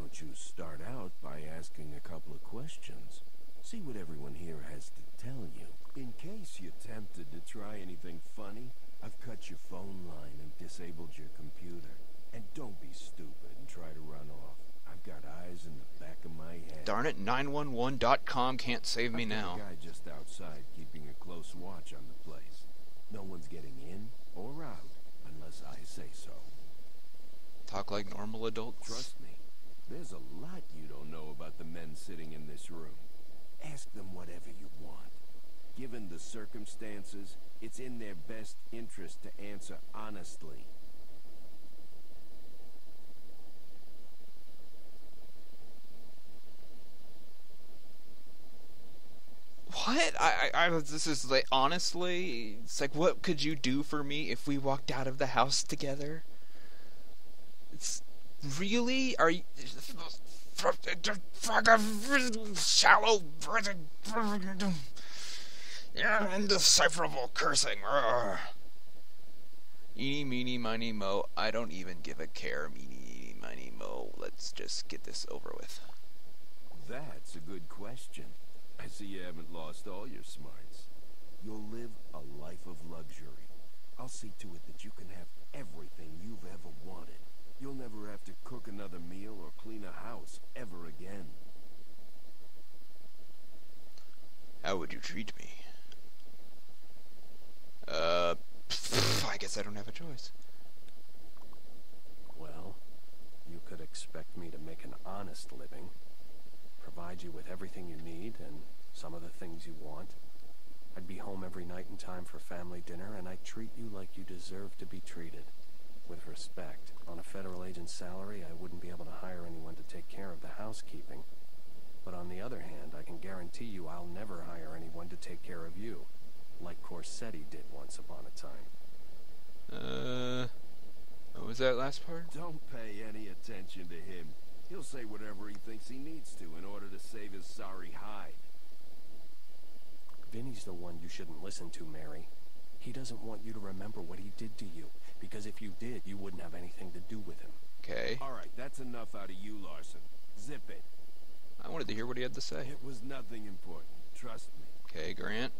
don't you start out by asking a couple of questions? See what everyone here has to tell you. In case you're tempted to try anything funny, I've cut your phone line and disabled your computer. And don't be stupid and try to run off. I've got eyes in the back of my head. Darn it, 911.com can't save me now. I've got a guy just outside keeping a close watch on the place. No one's getting in or out unless I say so. Talk like normal adults. Trust me, there's a lot you don't know about the men sitting in this room. Ask them whatever you want. Given the circumstances, it's in their best interest to answer honestly. What? This is like, honestly, it's like, what could you do for me if we walked out of the house together? It's, really? Are you... shallow... indecipherable cursing. Eeny, meeny, miny, mo. I don't even give a care. Meeny, miny, mo. Let's just get this over with. That's a good question. I see you haven't lost all your smarts. You'll live a life of luxury. I'll see to it that you can have everything you've ever wanted. You'll never have to cook another meal or clean a house ever again. How would you treat me? I guess I don't have a choice. Well, you could expect me to make an honest living. Provide you with everything you need and some of the things you want. I'd be home every night in time for family dinner, and I'd treat you like you deserve to be treated. With respect. On a federal agent's salary, I wouldn't be able to hire anyone to take care of the housekeeping. But on the other hand, I can guarantee you I'll never hire anyone to take care of you, like Corsetti did once upon a time. What was that last part? Don't pay any attention to him. He'll say whatever he thinks he needs to in order to save his sorry hide. Vinny's the one you shouldn't listen to, Mary. He doesn't want you to remember what he did to you, because if you did, you wouldn't have anything to do with him. Okay. All right, that's enough out of you, Larson. Zip it. I wanted to hear what he had to say. It was nothing important. Trust me. Okay, Grant.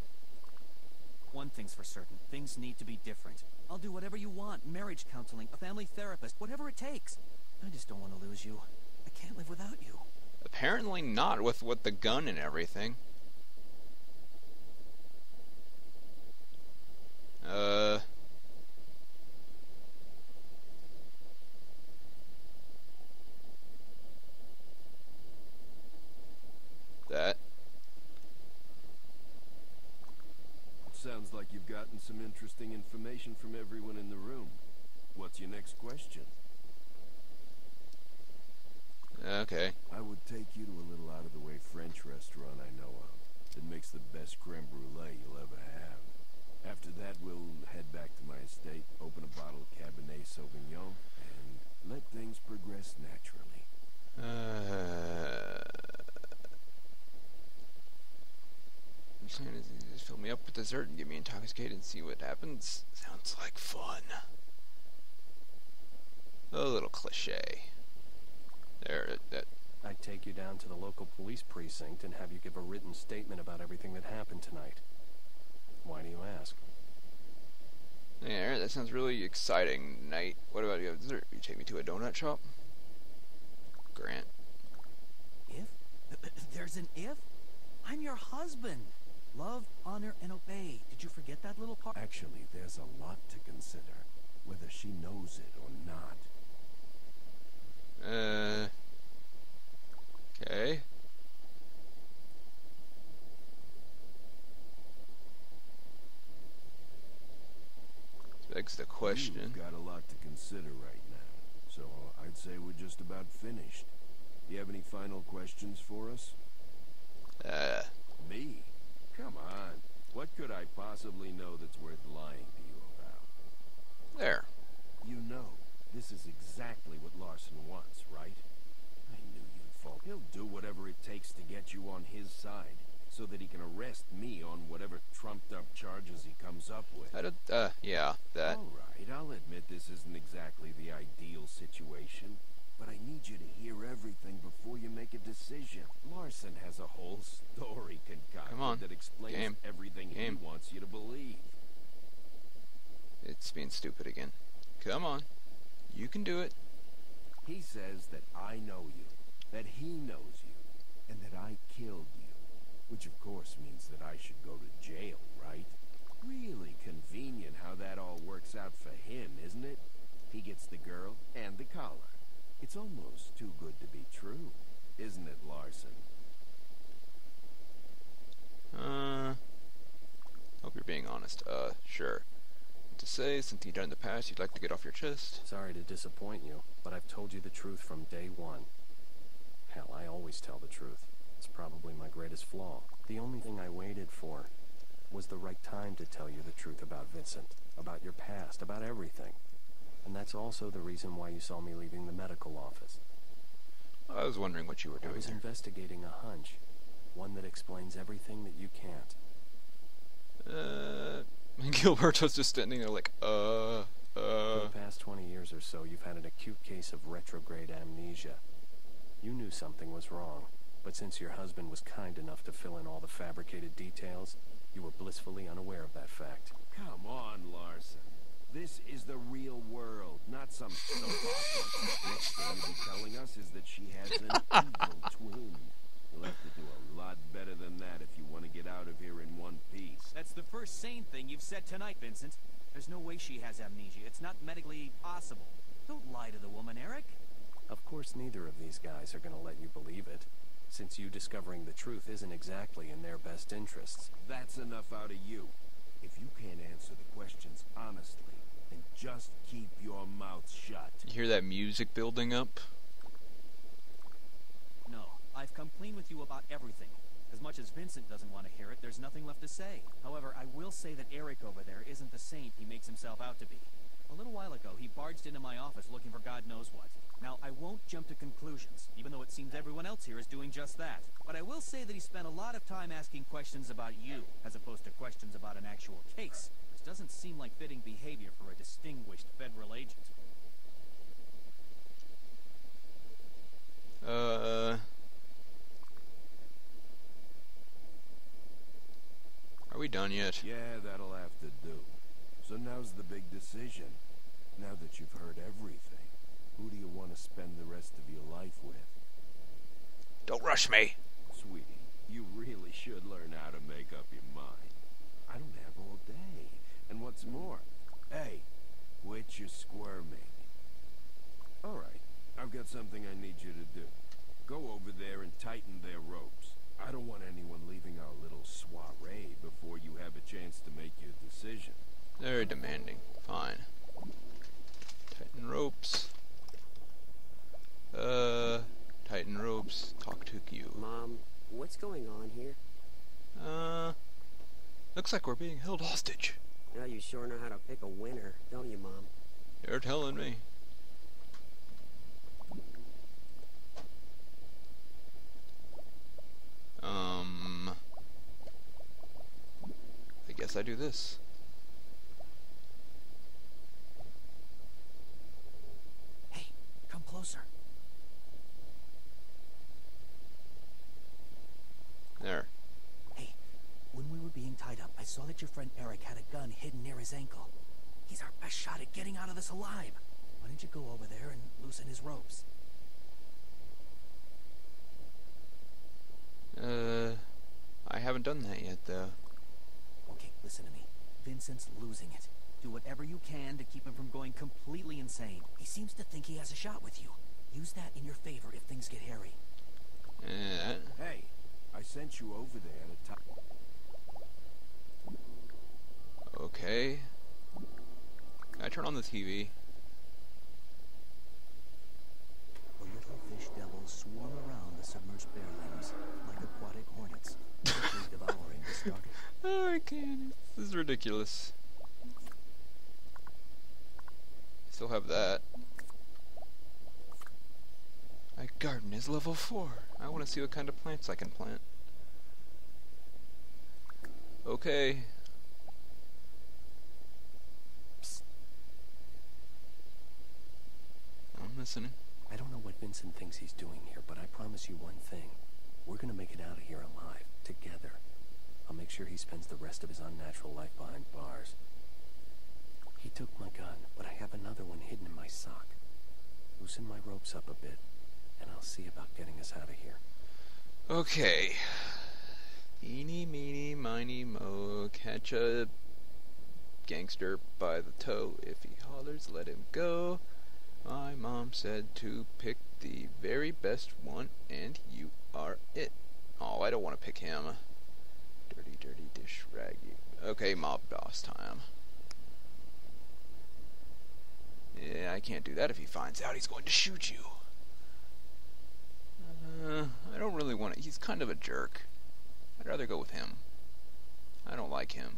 One thing's for certain. Things need to be different. I'll do whatever you want. Marriage counseling, a family therapist, whatever it takes. I just don't want to lose you. I can't live without you. Apparently not, with the gun and everything. That. Sounds like you've gotten some interesting information from everyone in the room. What's your next question? Okay. I would take you to a little out-of-the-way French restaurant I know of. It makes the best creme brulee you'll ever have. After that, we'll head back to my estate, open a bottle of Cabernet Sauvignon, and let things progress naturally. Just fill me up with dessert and get me intoxicated and see what happens. Sounds like fun. A little cliche. There, that. I'd take you down to the local police precinct and have you give a written statement about everything that happened tonight. Why do you ask? Yeah, that sounds really exciting. Night. What about you? Dessert? You take me to a donut shop? Grant. If? There's an if? I'm your husband. Love, honor, and obey. Did you forget that little part? Actually, there's a lot to consider, whether she knows it or not. Okay. Begs the question. You've got a lot to consider right now, so I'd say we're just about finished. Do you have any final questions for us? Me? Come on. What could I possibly know that's worth lying to you about? There. You know, this is exactly what Larson wants, right? I knew you'd fall. He'll do whatever it takes to get you on his side, so that he can arrest me on whatever trumped-up charges he comes up with. Yeah, that. All right, I'll admit this isn't exactly the ideal situation, but I need need you to hear everything before you make a decision. Larson has a whole story Come on. concocted that explains Game. everything Game. he wants you to believe. It's being stupid again. Come on. You can do it. He says that I know you, that he knows you, and that I killed you. Which of course means that I should go to jail, right? Really convenient how that all works out for him, isn't it? He gets the girl and the collar. It's almost too good to be true, isn't it, Larson? Hope you're being honest. Sure. To say, something you've done in the past you'd like to get off your chest. Sorry to disappoint you, but I've told you the truth from day one. Hell, I always tell the truth. It's probably my greatest flaw. The only thing I waited for was the right time to tell you the truth about Vincent, about your past, about everything. And that's also the reason why you saw me leaving the medical office. I was wondering what you were I doing was there. investigating a hunch, one that explains everything that you can't. And Gilberto's just standing there like, For the past 20 years or so, you've had an acute case of retrograde amnesia. You knew something was wrong, but since your husband was kind enough to fill in all the fabricated details, you were blissfully unaware of that fact. Come on, Larson. This is the real world, not some soap opera. Next thing you'll be telling us is that she has an evil twin. You'll have to do a lot better than that if you want to get out of here in one piece. That's the first sane thing you've said tonight, Vincent. There's no way she has amnesia. It's not medically possible. Don't lie to the woman, Eric. Of course, neither of these guys are going to let you believe it, since you discovering the truth isn't exactly in their best interests. That's enough out of you. If you can't answer the questions honestly, then just keep your mouth shut. You hear that music building up? No, I've come clean with you about everything. As much as Vincent doesn't want to hear it, there's nothing left to say. However, I will say that Eric over there isn't the saint he makes himself out to be. A little while ago, he barged into my office looking for God knows what. Now, I won't jump to conclusions, even though it seems everyone else here is doing just that. But I will say that he spent a lot of time asking questions about you, as opposed to questions about an actual case, which doesn't seem like fitting behavior for a distinguished federal agent. Are we done yet? Yeah, that'll have to do. So now's the big decision. Now that you've heard everything, who do you want to spend the rest of your life with? Don't rush me. Sweetie, you really should learn how to make up your mind. I don't have all day. And what's more, hey, quit your squirming. All right, I've got something I need you to do. Go over there and tighten their ropes. I don't want anyone leaving our little soiree before you have a chance to make your decision. Very demanding. Fine. Tighten ropes. Tighten ropes. Talk to you. Mom, what's going on here? Looks like we're being held hostage. Now you sure know how to pick a winner, don't you, Mom? You're telling me. I guess I do this. Hey, come closer. There. Hey, when we were being tied up, I saw that your friend Eric had a gun hidden near his ankle. He's our best shot at getting out of this alive. Why don't you go over there and loosen his ropes? I haven't done that yet, though. Okay, listen to me. Vincent's losing it. Do whatever you can to keep him from going completely insane. He seems to think he has a shot with you. Use that in your favor if things get hairy. Hey, I sent you over there to Okay. Can I turn on the TV? The little fish devils swarm around the submerged bearlings like aquatic hornets, quickly devouring the starter. Oh, I can't. This is ridiculous. Still have that. My garden is level 4. I want to see what kind of plants I can plant. Okay. Psst. I'm listening. I don't know what Vincent thinks he's doing here, but I promise you one thing. We're gonna make it out of here alive, together. I'll make sure he spends the rest of his unnatural life behind bars. He took my gun, but I have another one hidden in my sock. Loosen my ropes up a bit, and I'll see about getting us out of here. Okay. Eeny, meeny, miny, mo. Catch a gangster by the toe. If he hollers, let him go. My mom said to pick the very best one, and you are it. Oh, I don't want to pick him. Dirty, dirty dish raggy. Okay, mob boss time. Yeah, I can't do that. If he finds out, he's going to shoot you. I don't really want to. He's kind of a jerk. I'd rather go with him. I don't like him.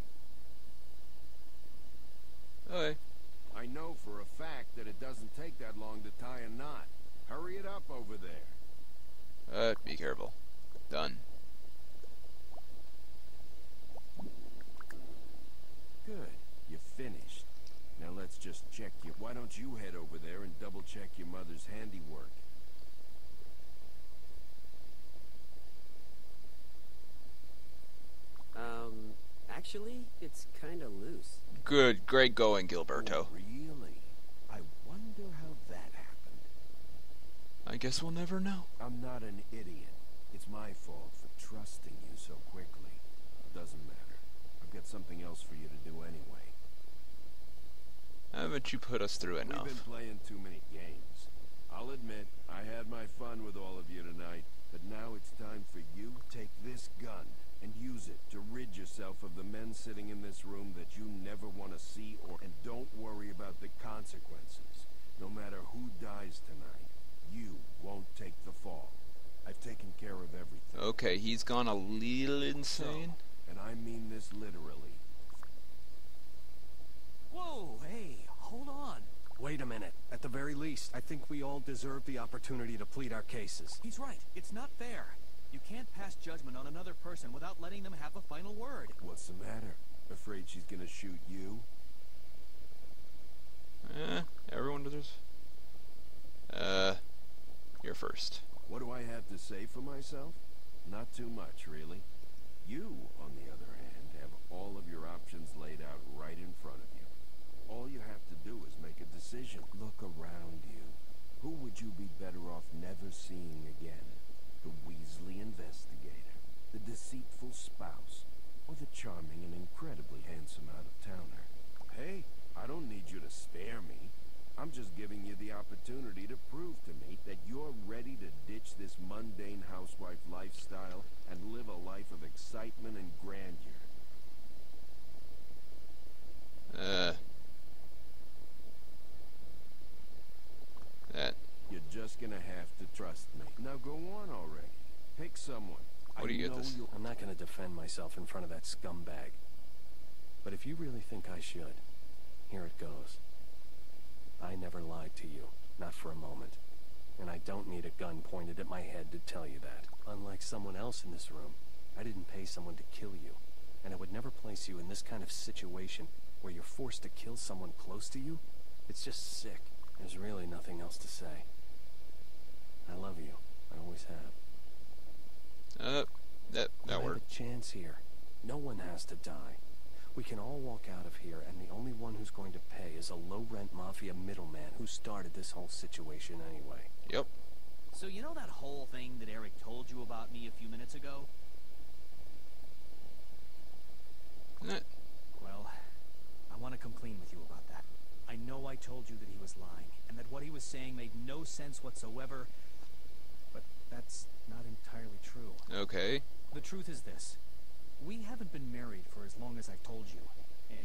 Okay. I know for a fact that it doesn't take that long to tie a knot. Hurry it up over there. Be careful. Done. Good. You're finished. Now let's just check you. Why don't you head over there and double check your mother's handiwork? Actually, it's kinda loose. Good. Great going, Gilberto. Oh, really? I wonder how that happened. I guess we'll never know. I'm not an idiot. It's my fault for trusting you so quickly. Doesn't matter. I've got something else for you to do anyway. Haven't you put us through enough? We've been playing too many games. I'll admit, I had my fun with all of you tonight, but now it's time for you to take this gun and use it to rid yourself of the men sitting in this room that you never want to see, and don't worry about the consequences. No matter who dies tonight, you won't take the fall. I've taken care of everything. Okay, he's gone a little insane. And I mean this literally. Whoa, hey, hold on. Wait a minute. At the very least, I think we all deserve the opportunity to plead our cases. He's right. It's not fair. You can't pass judgment on another person without letting them have a final word. What's the matter? Afraid she's gonna shoot you? Everyone deserves. You're first. What do I have to say for myself? Not too much, really. You, on the other hand, have all of your options laid out right in front of you. All you have to do is make a decision. Look around you. Who would you be better off never seeing again? The Weasley investigator, the deceitful spouse, or the charming and incredibly handsome out-of-towner? Hey, I don't need you to spare me. I'm just giving you the opportunity to prove to me that you're ready to ditch this mundane housewife lifestyle and live a life of excitement and grandeur. That. You're just gonna have to trust me. Now go on already. Pick someone. What do you get this? I'm not going to defend myself in front of that scumbag. But if you really think I should, here it goes. I never lied to you, not for a moment. And I don't need a gun pointed at my head to tell you that. Unlike someone else in this room, I didn't pay someone to kill you. And I would never place you in this kind of situation where you're forced to kill someone close to you. It's just sick. There's really nothing else to say. I love you. I always have. That We have worked. a chance here. No one has to die. We can all walk out of here, and the only one who's going to pay is a low-rent mafia middleman who started this whole situation anyway. Yep. So you know that whole thing that Eric told you about me a few minutes ago? Well, I want to come clean with you about that. I know I told you that he was lying, and that what he was saying made no sense whatsoever, but that's not entirely true. Okay. The truth is this. We haven't been married for as long as I've told you.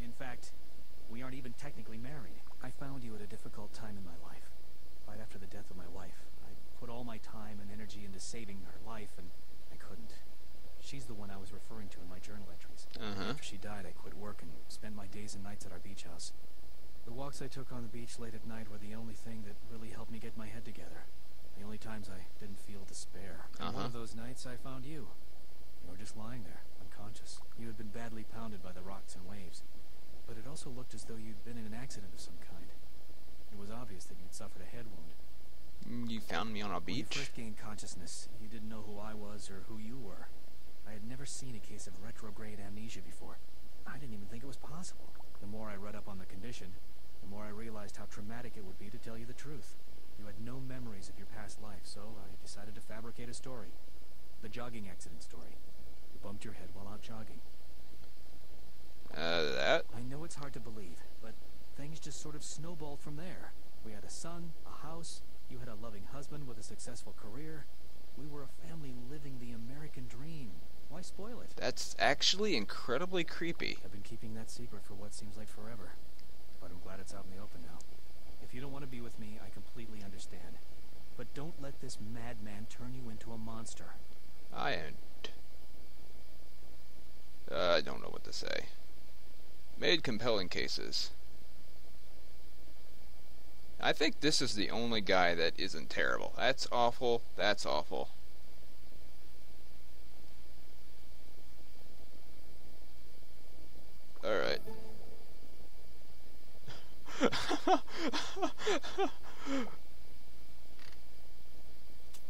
In fact, we aren't even technically married. I found you at a difficult time in my life. Right after the death of my wife, I put all my time and energy into saving her life, and I couldn't. She's the one I was referring to in my journal entries. After she died, I quit work and spent my days and nights at our beach house. The walks I took on the beach late at night were the only thing that really helped me get my head together. The only times I didn't feel despair. And one of those nights I found you. You were just lying there, unconscious. You had been badly pounded by the rocks and waves. But it also looked as though you'd been in an accident of some kind. It was obvious that you'd suffered a head wound. You found me on a When you beach? first gained consciousness, you didn't know who I was or who you were. I had never seen a case of retrograde amnesia before. I didn't even think it was possible. The more I read up on the condition, the more I realized how traumatic it would be to tell you the truth. You had no memories of your past life, so I decided to fabricate a story. The jogging accident story. You bumped your head while out jogging. That? I know it's hard to believe, but things just sort of snowballed from there. We had a son, a house, you had a loving husband with a successful career. We were a family living the American dream. Why spoil it? That's actually incredibly creepy. I've been keeping that secret for what seems like forever, but I'm glad it's out in the open now. If you don't want to be with me, I completely understand. But don't let this madman turn you into a monster. I don't know what to say. Made compelling cases. I think this is the only guy that isn't terrible. That's awful. That's awful. Alright.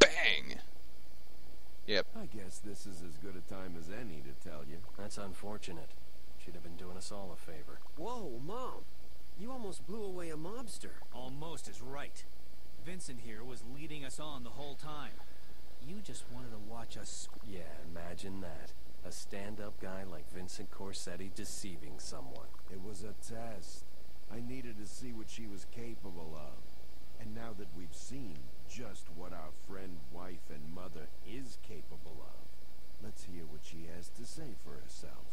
Bang! Yep. I guess this is as good a time as any to tell you. That's unfortunate. She'd have been doing us all a favor. Whoa, Mom. You almost blew away a mobster. Almost is right. Vincent here was leading us on the whole time. You just wanted to watch us... Yeah, imagine that. A stand-up guy like Vincent Corsetti deceiving someone. It was a test. I needed to see what she was capable of. And now that we've seen just what our friend, wife, and mother is capable of, let's hear what she has to say for herself.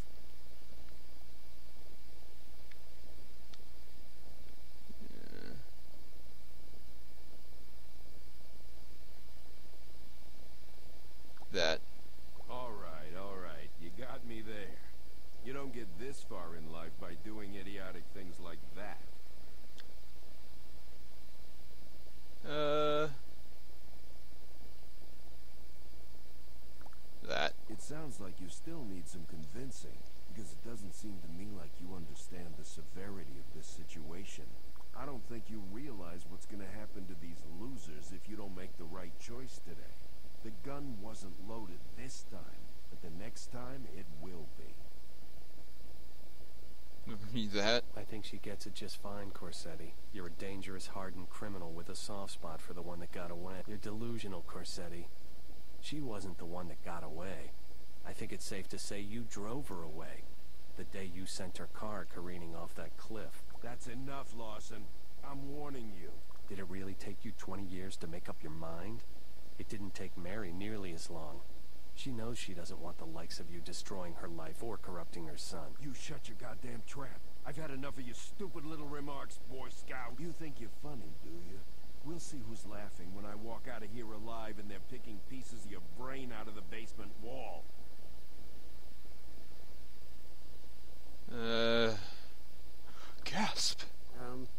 That. All right. You got me there. You don't get this far in life by doing idiotic things like that. That. It sounds like you still need some convincing, because it doesn't seem to me like you understand the severity of this situation. I don't think you realize what's going to happen to these losers if you don't make the right choice today. The gun wasn't loaded this time, but the next time it will be. That. I think she gets it just fine, Corsetti. You're a dangerous, hardened criminal with a soft spot for the one that got away. You're delusional, Corsetti. She wasn't the one that got away. I think it's safe to say you drove her away. The day you sent her car careening off that cliff. That's enough, Lawson. I'm warning you. Did it really take you 20 years to make up your mind? It didn't take Mary nearly as long. She knows she doesn't want the likes of you destroying her life or corrupting her son. You shut your goddamn trap. I've had enough of your stupid little remarks, Boy Scout. You think you're funny, do you? We'll see who's laughing when I walk out of here alive and they're picking pieces of your brain out of the basement wall. Gasp.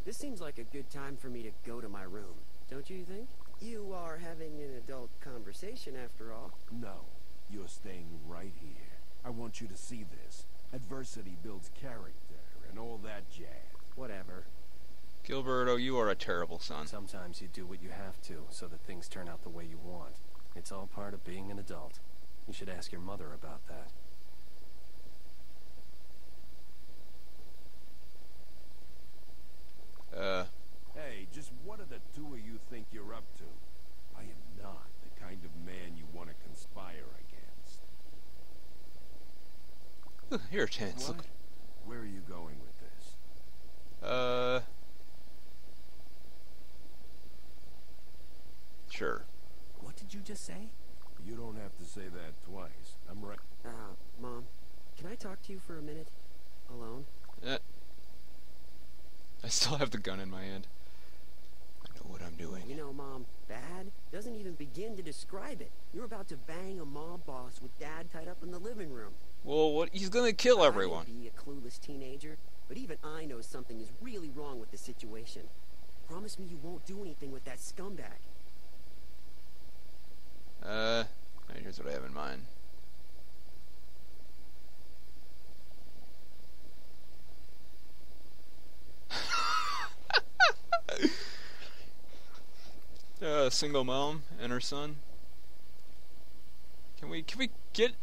This seems like a good time for me to go to my room. Don't you think? You are having an adult conversation after all. No, you're staying right here. I want you to see this. Adversity builds character and all that jazz. Whatever. Gilberto, you are a terrible son. Sometimes you do what you have to so that things turn out the way you want. It's all part of being an adult. You should ask your mother about that. Hey, just what do the two of you think you're up to? I am not the kind of man you want to conspire against. Here, Chance. What? Look. Where are you going with this? Sure. What did you just say? You don't have to say that twice. I'm right. Mom, can I talk to you for a minute? Alone? I still have the gun in my hand. I know what I'm doing. You know, Mom, bad doesn't even begin to describe it. You're about to bang a mob boss with Dad tied up in the living room. Well, what? He's gonna kill I everyone. may be a clueless teenager, but even I know something is really wrong with the situation. Promise me you won't do anything with that scumbag. Here's what I have in mind. single mom and her son. Can we get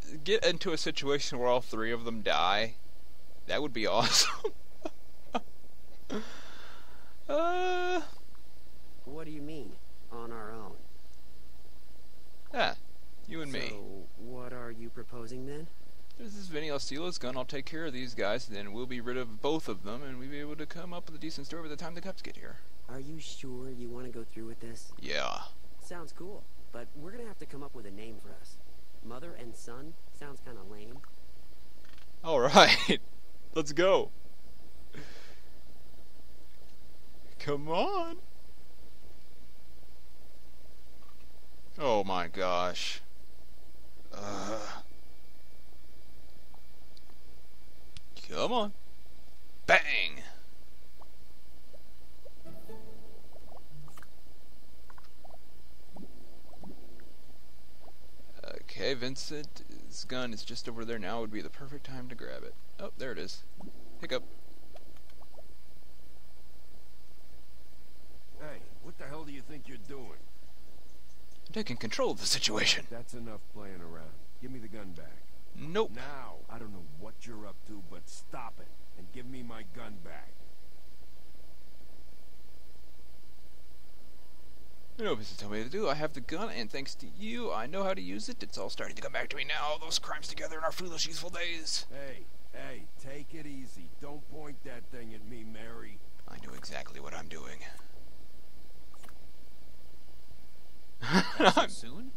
into a situation where all three of them die? That would be awesome. What do you mean, on our own? Yeah, you and me. So, what are you proposing then? There's this Vinny, I'll steal his gun, I'll take care of these guys, then we'll be rid of both of them, and we'll be able to come up with a decent story by the time the cops get here. Are you sure you want to go through with this? Yeah. Sounds cool, but we're gonna have to come up with a name for us. Mother and son sounds kind of lame. Alright, let's go. Come on. Oh my gosh. Come on. Bang! Okay, Vincent's gun is just over there now. Would be the perfect time to grab it. Oh, there it is. Hiccup. Hey, what the hell do you think you're doing? I'm taking control of the situation. That's enough playing around. Give me the gun back. Nope. Now, I don't know what you're up to, but stop it and give me my gun back. You know what to tell me to do. I have the gun, and thanks to you, I know how to use it. It's all starting to come back to me now. All those crimes together in our foolish, useful days. Hey, take it easy. Don't point that thing at me, Mary. I know exactly what I'm doing. So soon?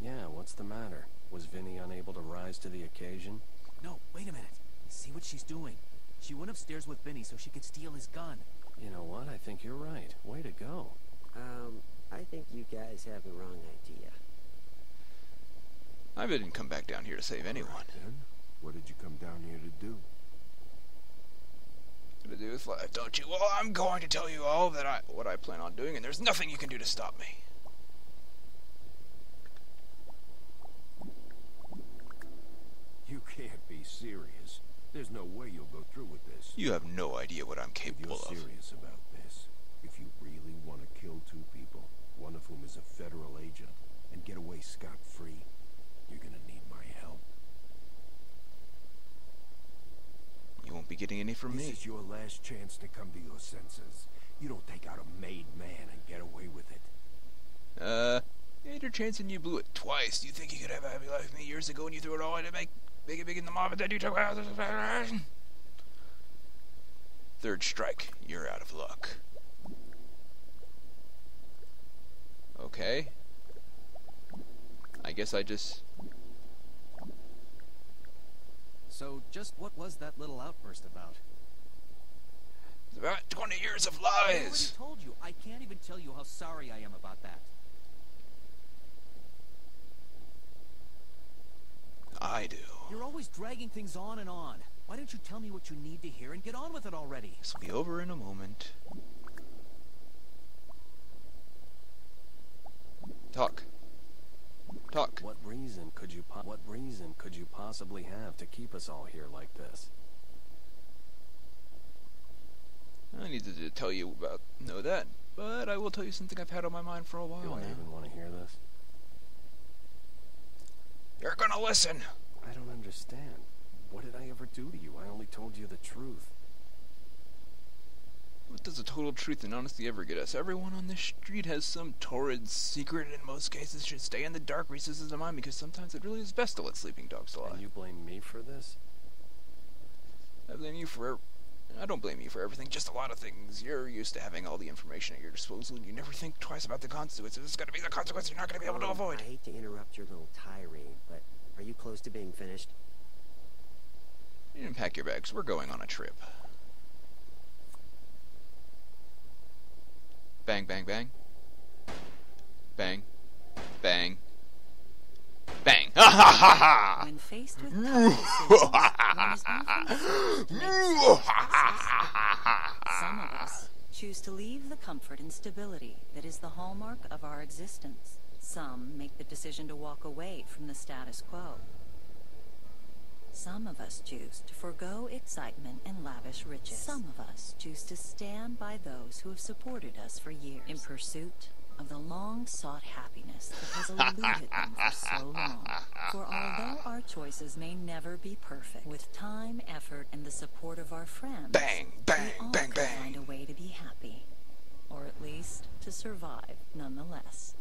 Yeah, what's the matter? Was Vinny unable to rise to the occasion? No, wait a minute. See what she's doing. She went upstairs with Vinny so she could steal his gun. You know what? I think you're right. Way to go. I think you guys have the wrong idea. I didn't come back down here to save anyone. All right, then. What did you come down here to do? To do with life, don't you? Well, I'm going to tell you all that what I plan on doing, and there's nothing you can do to stop me. You can't be serious. There's no way you'll go through with this. You have no idea what I'm If capable you're of. serious about this, if you really want to kill two people, one of whom is a federal agent, and get away scot-free, you're gonna need my help. You won't be getting any from This me. is your last chance to come to your senses. You don't take out a made man and get away with it. You had your chance and you blew it twice. Do you think you could have a happy life with me years ago and you threw it all in to make it big in the mob, and then you took out the third strike. You're out of luck. Okay. I guess I just... So, just what was that little outburst about? It's about 20 years of I already lies. told you. I can't even tell you how sorry I am about that. I do. You're always dragging things on and on. Why don't you tell me what you need to hear and get on with it already? This will be over in a moment. Talk. Talk. What reason could you possibly have to keep us all here like this? I needed to tell you about that, but I will tell you something I've had on my mind for a while Do I now. even want to hear this? You're gonna listen. I don't understand. What did I ever do to you? I only told you the truth. What does the total truth and honesty ever get us? Everyone on this street has some torrid secret, and in most cases should stay in the dark recesses of the mind, because sometimes it really is best to let sleeping dogs lie. And you blame me for this? I don't blame you for everything, just a lot of things. You're used to having all the information at your disposal, and you never think twice about the consequences. It's going to be the consequence you're not going to be able to avoid. I hate to interrupt your little tirade, but are you close to being finished? You didn't pack your bags. We're going on a trip. Bang, bang, bang. Bang. Bang. Bang. Ha ha ha ha! When faced with tough decisions, one is often forced to make choices. Some of us choose to leave the comfort and stability that is the hallmark of our existence. Some make the decision to walk away from the status quo. Some of us choose to forego excitement and lavish riches. Some of us choose to stand by those who have supported us for years in pursuit of the long-sought happiness that has eluded them for so long. For although our choices may never be perfect, with time, effort, and the support of our friends, Bang, bang, we all bang, can bang. find a way to be happy. Or at least to survive, nonetheless.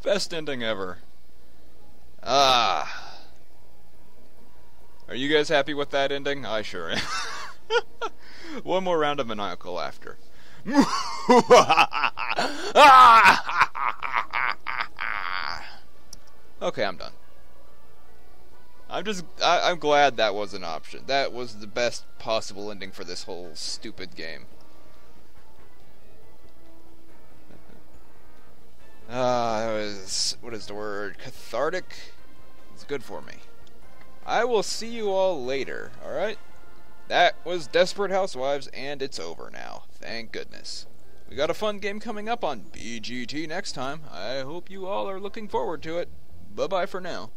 Best ending ever. Ah. Are you guys happy with that ending? I sure am. One more round of maniacal laughter. Okay, I'm done. I'm glad that was an option. That was the best possible ending for this whole stupid game. That was, what is the word? Cathartic? It's good for me. I will see you all later, alright? That was Desperate Housewives, and it's over now. Thank goodness. We got a fun game coming up on BGT next time. I hope you all are looking forward to it. Bye-bye for now.